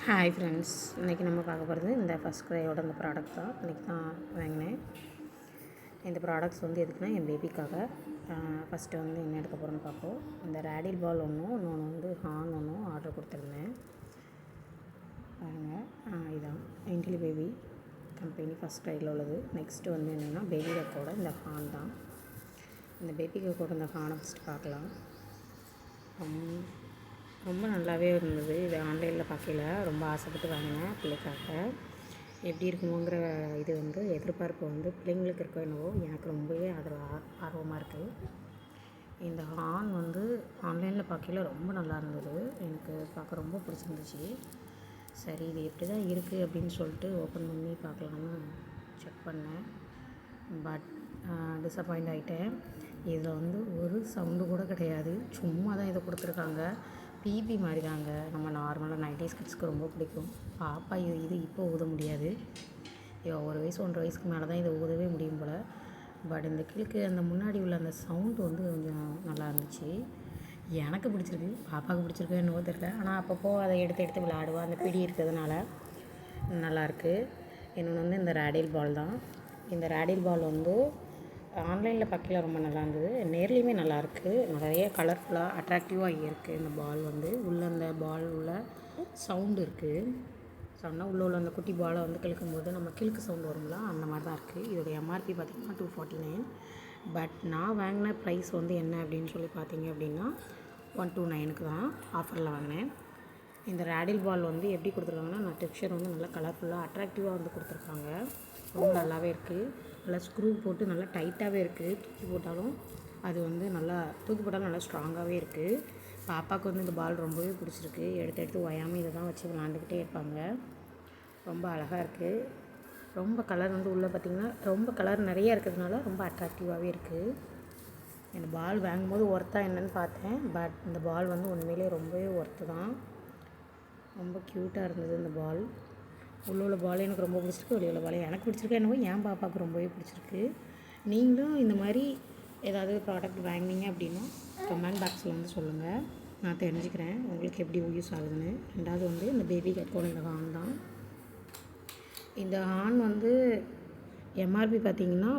Hi friends, இன்றைக்கி நம்ம பார்க்க போகிறது இந்த ஃபஸ்ட் க்ரையோட இந்த ப்ராடக்ட் தான். இன்றைக்கி தான் வாங்கினேன். இந்த ப்ராடக்ட்ஸ் வந்து எதுக்குன்னா என் பேபிக்காக. ஃபஸ்ட்டு வந்து என்ன எடுக்க போகிறோன்னு பார்ப்போம். இந்த ரேடில் பால் ஒன்றும், இன்னொன்று வந்து ஹார்ன் ஒன்றும் ஆர்டர் கொடுத்துருந்தேன். பாருங்கள், இதான் இண்டிலி பேபி கம்பெனி ஃபஸ்ட் க்ரையில் உள்ளது. நெக்ஸ்ட்டு வந்து என்னென்னா பேபி கேக்கோட இந்த ஹார்ன் தான். இந்த பேபி கேக்கோட இந்த ஹார்னை ஃபஸ்ட்டு பார்க்கலாம். ரொம்ப நல்லாவே இருந்தது. இது ஆன்லைனில் பார்க்கல, ரொம்ப ஆசைப்பட்டு வாங்கினேன் பிள்ளைக்காக. எப்படி இருக்குமோங்கிற இது வந்து எதிர்பார்ப்பு வந்து பிள்ளைங்களுக்கு இருக்கோ என்னவோ, எனக்கு ரொம்பவே ஆர்வமாக இருக்குது. இந்த ஹார்ன் வந்து ஆன்லைனில் பார்க்கல ரொம்ப நல்லா இருந்தது. எனக்கு பார்க்க ரொம்ப பிடிச்சிருந்துச்சு. சரி, இது எப்படி தான் இருக்குது அப்படின்னு சொல்லிட்டு ஓப்பன் பண்ணி பார்க்கலான்னு செக் பண்ணேன். பட் டிசப்பாயிண்ட் ஆகிட்டேன். இதில் வந்து ஒரு சவுண்டு கூட கிடையாது. சும்மா தான் இதை கொடுத்துருக்காங்க. பிபி மாதிரி தாங்க. நம்ம நார்மலாக 90s கிட்ஸ்க்கு ரொம்ப பிடிக்கும். பாப்பா இது இப்போ ஊத முடியாது. ஒரு வயசு 1.5 வயசுக்கு மேலே தான் இதை ஊதவே முடியும் போல். பட் இந்த கிழக்கு அந்த முன்னாடி உள்ள அந்த சவுண்டு வந்து கொஞ்சம் நல்லா இருந்துச்சு. எனக்கு பிடிச்சிருக்கு, பாப்பாவுக்கு பிடிச்சிருக்கு என்னவோ தெரியல. ஆனால் அப்பப்போ அதை எடுத்து விளையாடுவா. அந்த பிடி இருக்கிறதுனால நல்லாயிருக்கு. இன்னொன்று வந்து இந்த ரேடில் பால் தான். இந்த ரேடில் பால் வந்து ஆன்லைனில் பார்க்கல ரொம்ப நல்லா இருந்தது. நேர்லேயுமே நல்லாயிருக்கு. நிறைய கலர்ஃபுல்லாக அட்ராக்டிவாக இருக்குது. இந்த பால் வந்து உள்ளே அந்த பால் உள்ள சவுண்டு இருக்குது. சவுண்டாக உள்ள அந்த குட்டி பாலை வந்து கிழக்கும்போது நம்ம கிழக்கு சவுண்டு வரும்ல, அந்த மாதிரி தான் இருக்குது. இதோடைய எம்ஆர்பி பார்த்திங்கன்னா 249. பட் நான் வாங்கின ப்ரைஸ் வந்து என்ன அப்படின்னு சொல்லி பார்த்தீங்க அப்படின்னா 129க்கு தான் ஆஃபரில் வாங்கினேன். இந்த ரேடில் பால் வந்து எப்படி கொடுத்துருக்காங்கன்னா, நான் டெக்ஸ்சர் வந்து நல்லா கலர்ஃபுல்லாக அட்ராக்டிவாக வந்து கொடுத்துருக்காங்க. ரொம்ப நல்லாவே இருக்குது. நல்லா ஸ்க்ரூ போட்டு நல்லா டைட்டாகவே இருக்குது. தூக்கி போட்டாலும் நல்லா ஸ்ட்ராங்காகவே இருக்குது. பாப்பாவுக்கு வந்து இந்த பால் ரொம்பவே பிடிச்சிருக்கு. எடுத்து ஓயாமல் இதை தான் வச்சு விளாண்டுக்கிட்டே இருப்பாங்க. ரொம்ப அழகாக இருக்குது. ரொம்ப கலர் வந்து உள்ளே பார்த்திங்கன்னா ரொம்ப கலர் நிறைய இருக்கிறதுனால ரொம்ப அட்ராக்டிவாகவே இருக்குது. இந்த பால் வாங்கும்போது ஒர்த்தா என்னென்னு பார்த்தேன். பட் இந்த பால் வந்து உண்மையிலே ரொம்பவே ஒர்த்து தான். ரொம்ப க்யூட்டாக இருந்தது இந்த பால். உள்ள பால் எனக்கு ரொம்ப பிடிச்சிருக்கு. வெளியுள்ள பால் எனக்கு பிடிச்சிருக்கு என்னவோ, என் பாப்பாவுக்கு ரொம்பவே பிடிச்சிருக்கு. நீங்களும் இந்த மாதிரி ஏதாவது ப்ராடக்ட் வாங்கினீங்க அப்படின்னா கமெண்ட் பாக்ஸில் வந்து சொல்லுங்கள். நான் தெரிஞ்சுக்கிறேன் உங்களுக்கு எப்படி யூஸ் ஆகுதுன்னு. ரெண்டாவது வந்து இந்த பேபி கேக்கோட இந்த ஹார்ன் தான். இந்த ஹார்ன் வந்து எம்ஆர்பி பார்த்திங்கன்னா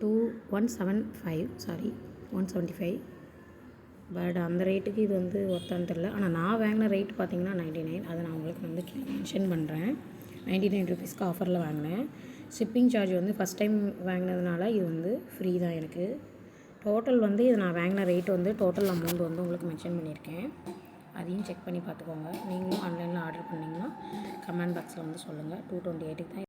175. பட் அந்த ரேட்டுக்கு இது வந்து ஒர்த்தான்னு தெரில. ஆனால் நான் வாங்கின ரேட் பார்த்திங்கன்னா 99. அதை நான் உங்களுக்கு வந்து மென்ஷன் பண்ணுறேன். 99 ருபீஸ்க்கு ஆஃபரில் வாங்கினேன். ஷிப்பிங் சார்ஜ் வந்து ஃபஸ்ட் டைம் வாங்கினதுனால இது வந்து ஃப்ரீ தான் எனக்கு. டோட்டல் வந்து இது நான் வாங்கின ரேட் வந்து டோட்டல் அமௌண்ட் வந்து உங்களுக்கு மென்ஷன் பண்ணியிருக்கேன். அதையும் செக் பண்ணி பார்த்துக்கோங்க. நீங்களும் ஆன்லைனில் ஆர்டர் பண்ணிங்கன்னா கமெண்ட் பாக்ஸில் வந்து சொல்லுங்கள். 228க்கு தான்